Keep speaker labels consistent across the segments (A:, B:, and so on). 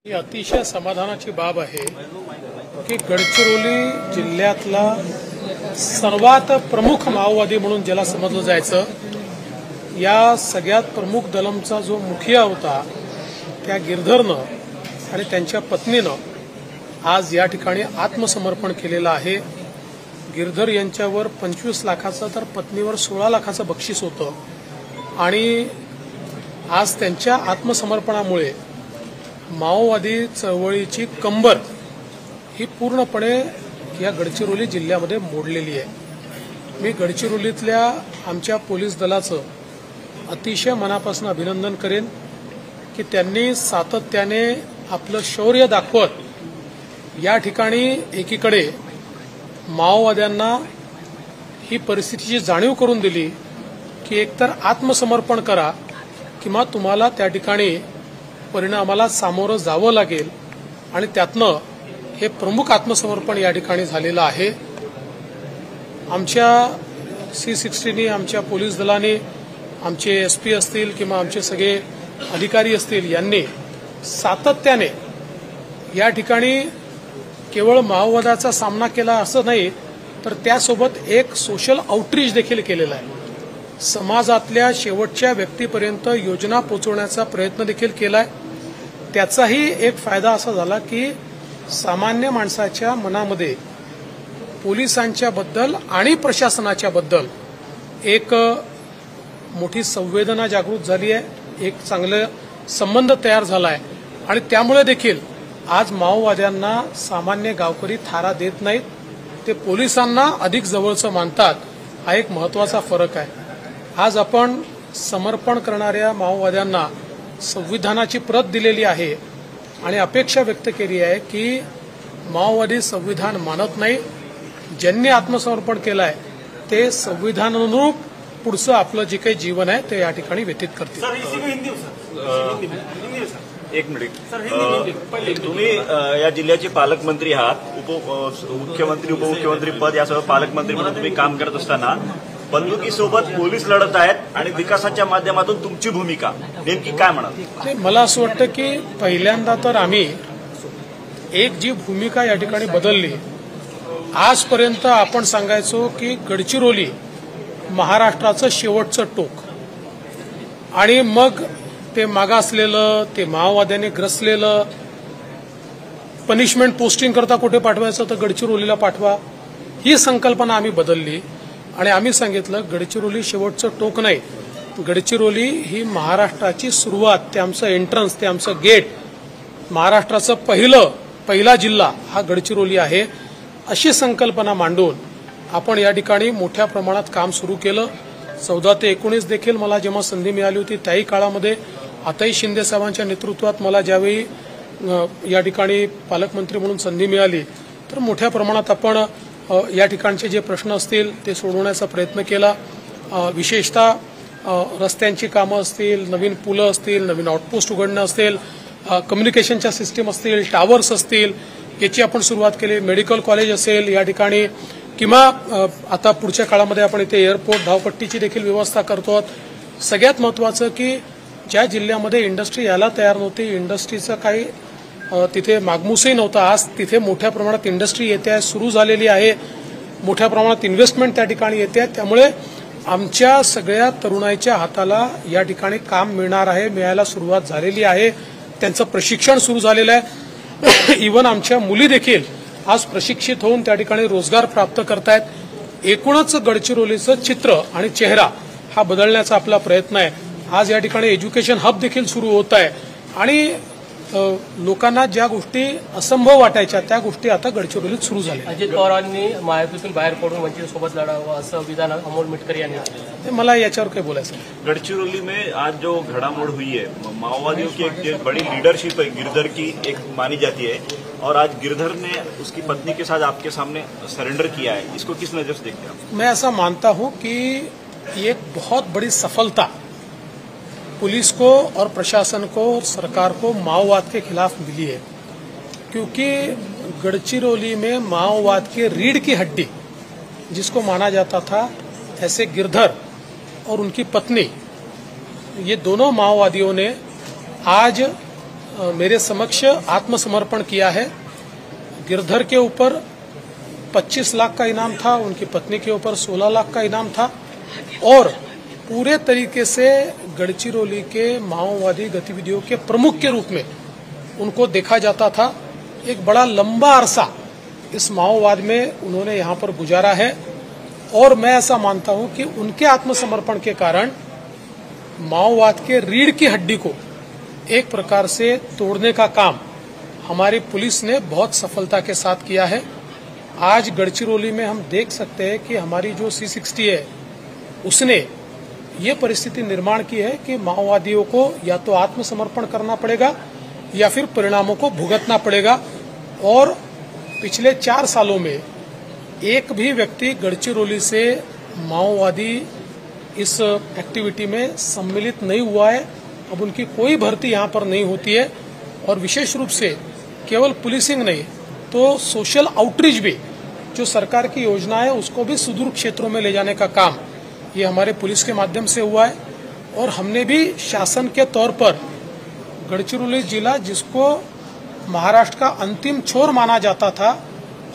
A: ही अतिशय समाधानाची बाब आहे की गडचिरोली जिल्ह्यातला सर्वात प्रमुख माओवादी म्हणून ज्याला समजलं जायचं, या सगळ्यात प्रमुख दलमचा जो मुखिया होता त्या गिरधरनं आणि त्यांच्या पत्नीनं आज या ठिकाणी आत्मसमर्पण केलेलं आहे। गिरधर यांच्यावर 25 लाखाचं तर पत्नीवर 16 लाखाचं बक्षीस होतं आणि आज त्यांच्या आत्मसमर्पणामुळे माओवादी चळवळीची कंबर ही पूर्णपणे या गडचिरोली जिल्ह्यामध्ये मोडलेली आहे। मी गडचिरोलीतल्या आमच्या पोलीस दलाचं अतिशय मनापासून अभिनंदन करेन की त्यांनी सातत्याने आपलं शौर्य दाखवत या ठिकाणी एकीकडे माओवाद्यांना ही परिस्थितीची जाणीव करून दिली की एकतर आत्मसमर्पण करा किंवा तुम्हाला त्या ठिकाणी परिणामाला सामोरं जावं लागेल आणि त्यातनं हे प्रमुख आत्मसमर्पण या ठिकाणी झालेलं आहे। आमच्या C60नी, आमच्या पोलीस दलाने, आमचे SP असतील किंवा आमचे सगळे अधिकारी असतील यांनी सातत्याने या ठिकाणी केवळ माओवादाचा सामना केला असं नाही तर त्यासोबत एक सोशल आउटरीच देखील केलेला आहे। समाजातल्या शेवटच्या व्यक्तीपर्यंत योजना पोहोचवण्याचा प्रयत्न देखील केलाय। त्याचाही एक फायदा असा झाला की सामान्य माणसाच्या मनामध्ये पोलिसांच्या बद्दल आणि प्रशासनाच्या बद्दल एक मोठी संवेदना जागृत झाली आहे, एक चांगले संबंध तयार झालाय आणि त्यामुळे देखील आज माओवाद्यांना सामान्य गावकरी थारा देत नाहीत, ते पोलिसांना अधिक जवळचं मानतात। हा एक महत्त्वाचा फरक आहे। आज आपण समर्पण करणाऱ्या माओवाद्यांना संविधानाची प्रत दिलेली आहे आणि अपेक्षा व्यक्त केली आहे की माओवादी संविधान मानत नाही, ज्यांनी आत्मसमर्पण केलं आहे ते संविधानानुरूप पुढचं आपलं जे काही जीवन आहे ते या ठिकाणी व्यतीत करतील।
B: एक मिनिट, तुम्ही या जिल्ह्याचे पालकमंत्री आहात, मुख्यमंत्री उपमुख्यमंत्री पद यासह पालकमंत्री म्हणून तुम्ही काम करत असताना बंदुकीसोबत पोलीस लढत आहेत आणि विकासाच्या माध्यमातून तुमची भूमिका नेमकी काय म्हणाल?
A: मला असं वाटतं की पहिल्यांदा तर आम्ही एक जी भूमिका या ठिकाणी बदलली, आजपर्यंत आपण सांगायचो की गडचिरोली महाराष्ट्राचं शेवटचं टोक आणि मग ते मागासलेलं, ते माओवाद्यांनी ग्रसलेलं, पनिशमेंट पोस्टिंग करता कुठे पाठवायचं तर गडचिरोलीला पाठवा, ही संकल्पना आम्ही बदलली आणि आम्ही सांगितलं गडचिरोली शेवटचं टोक नाही, गडचिरोली ही महाराष्ट्राची सुरुवात, ते आमचं एंट्रन्स, ते आमचं गेट, महाराष्ट्राचं पहिला जिल्हा हा गडचिरोली आहे, अशी संकल्पना मांडून आपण या ठिकाणी मोठ्या प्रमाणात काम सुरू केलं। 14 ते 19 देखील मला जेव्हा संधी मिळाली होती त्याही काळामध्ये आताही शिंदे साहेबांच्या नेतृत्वात मला ज्यावेळी या ठिकाणी पालकमंत्री म्हणून संधी मिळाली तर मोठ्या प्रमाणात आपण या ठिकाणचे जे प्रश्न असतील ते सोडवण्याचा प्रयत्न केला। विशेषतः रस्त्यांची कामं असतील, नवीन पुलं असतील, नवीन आउटपोस्ट उघडणं असतील, कम्युनिकेशनच्या सिस्टीम असतील, टावर्स असतील, याची आपण सुरुवात केली। मेडिकल कॉलेज असेल या ठिकाणी किंवा आता पुढच्या काळामध्ये आपण इथे एअरपोर्ट, धावपट्टीची देखील व्यवस्था करतो। सगळ्यात महत्त्वाचं की ज्या जिल्ह्यामध्ये इंडस्ट्री यायला तयार नव्हती, इंडस्ट्रीचं काही तिथे मागमूसही नव्हता, आज तिथे मोठ्या प्रमाणात इंडस्ट्री येते आहे, सुरू झालेली आहे, मोठ्या प्रमाणात इन्व्हेस्टमेंट त्या ठिकाणी येते आहे। त्यामुळे आमच्या सगळ्या तरुणाईच्या हाताला या ठिकाणी काम मिळणार आहे, मिळायला सुरुवात झालेली आहे, त्यांचं प्रशिक्षण सुरू झालेलं आहे। इव्हन आमच्या मुली देखील आज प्रशिक्षित होऊन त्या ठिकाणी रोजगार प्राप्त करतायत। एकूणच गडचिरोलीचं चित्र आणि चेहरा हा बदलण्याचा आपला प्रयत्न आहे। आज या ठिकाणी एज्युकेशन हब देखील सुरू होत आहे आणि लोकांना ज्या गोष्टी असंभव वाटायच्या त्या गोष्टी आता गडचिरोलीत सुरू झाल्या।
C: अजित पवारांनी महायुतीतून बाहेर पडून वंचितसोबत लढावं असं विधान अमोल मिटकर यांनी केलं।
A: मला याच्यावर काही बोलायचं नाही।
B: गडचिरोली में आज जो घड़ामोड़ हुई है, माओवादियों की एक बड़ी लीडरशिप है गिरधर की एक मानी जाती है और आज गिरधर ने उसकी पत्नी के साथ आपके सामने सरेंडर किया है, इसको किस नजर से देखते हैं?
A: मैं ऐसा मानता हूं कि ये एक बहुत बड़ी सफलता पुलिस को और प्रशासन को और सरकार को माओवाद के खिलाफ मिली है, क्योंकि गडचिरोली में माओवाद के रीढ़ की हड्डी जिसको माना जाता था, ऐसे गिरधर और उनकी पत्नी, ये दोनों माओवादियों ने आज मेरे समक्ष आत्मसमर्पण किया है। गिरधर के ऊपर 25 लाख का इनाम था, उनकी पत्नी के ऊपर 16 लाख का इनाम था और पूरे तरीके से गढ़चिरौली के माओवादी गतिविधियों के प्रमुख के रूप में उनको देखा जाता था। एक बड़ा लंबा अरसा इस माओवाद में उन्होंने यहाँ पर गुजारा है और मैं ऐसा मानता हूँ कि उनके आत्मसमर्पण के कारण माओवाद के रीढ़ की हड्डी को एक प्रकार से तोड़ने का काम हमारी पुलिस ने बहुत सफलता के साथ किया है। आज गढ़चिरौली में हम देख सकते हैं कि हमारी जो C60 है उसने ये परिस्थिति निर्माण की है कि माओवादियों को या तो आत्मसमर्पण करना पड़ेगा या फिर परिणामों को भुगतना पड़ेगा। और पिछले 4 सालों में एक भी व्यक्ति गढ़चिरौली से माओवादी इस एक्टिविटी में सम्मिलित नहीं हुआ है। अब उनकी कोई भर्ती यहाँ पर नहीं होती है और विशेष रूप से केवल पुलिसिंग नहीं तो सोशल आउटरीच भी, जो सरकार की योजना है उसको भी सुदूर क्षेत्रों में ले जाने का काम ये हमारे पुलिस के माध्यम से हुआ है। और हमने भी शासन के तौर पर गढ़चिरौली जिला, जिसको महाराष्ट्र का अंतिम छोर माना जाता था,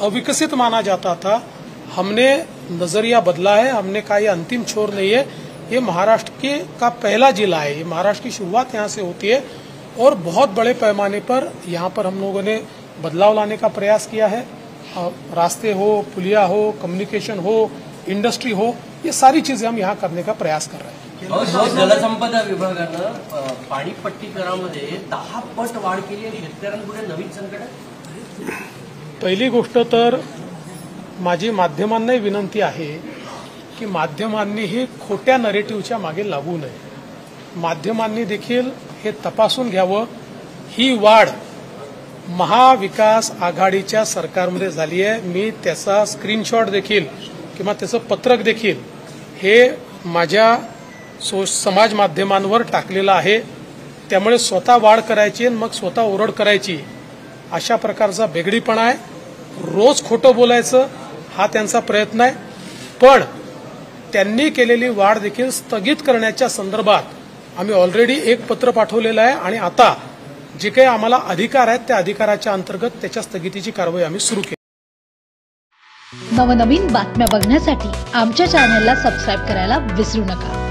A: अविकसित माना जाता था, हमने नजरिया बदला है। हमने कहा ये अंतिम छोर नहीं है, ये महाराष्ट्र का पहला जिला है, ये महाराष्ट्र की शुरुआत यहाँ से होती है और बहुत बड़े पैमाने पर यहाँ पर हम लोगों ने बदलाव लाने का प्रयास किया है। रास्ते हो, पुलिया हो, कम्युनिकेशन हो, इंडस्ट्री हो, ये सारी चीजें हम यहाँ करने का प्रयास कर रहे हैं।
C: जलसंपदा विभागानं पाणीपट्टी करामध्ये 10 पट वाढ केली आहे। शेतकऱ्यांपुढे नवीन संकट आहे।
A: पहिली गोष्ट तर माझी माध्यमांनाही विनंती आहे की माध्यमांनी ही खोट्या नरेटिव्हच्या मागे लागू नये। माध्यमांनी देखील हे तपासून घ्यावं, ही वाढ महाविकास आघाडीच्या सरकारमध्ये झाली आहे। मी त्याचा स्क्रीनशॉट देखील किंवा त्याचं पत्रक देखील हे माझ्या समाज माध्यमांवर टाकलेलं आहे। त्यामुळे स्वतः वाढ करायची आणि मग स्वतः ओरड करायची अशा प्रकारचा बेगडीपणा आहे। रोज खोटं बोलायचं हा त्यांचा प्रयत्न आहे, पण त्यांनी केलेली वाढ देखील स्थगित करण्याच्या संदर्भात आम्ही ऑलरेडी एक पत्र पाठवलेलं आहे आणि आता जे काही आम्हाला अधिकार आहेत त्या अधिकाराच्या अंतर्गत त्याच्या स्थगितीची कारवाई आम्ही सुरू केली।
D: नवनवीन बातम्या बघण्यासाठी आमच्या चॅनलला सबस्क्राइब करायला विसरू नका।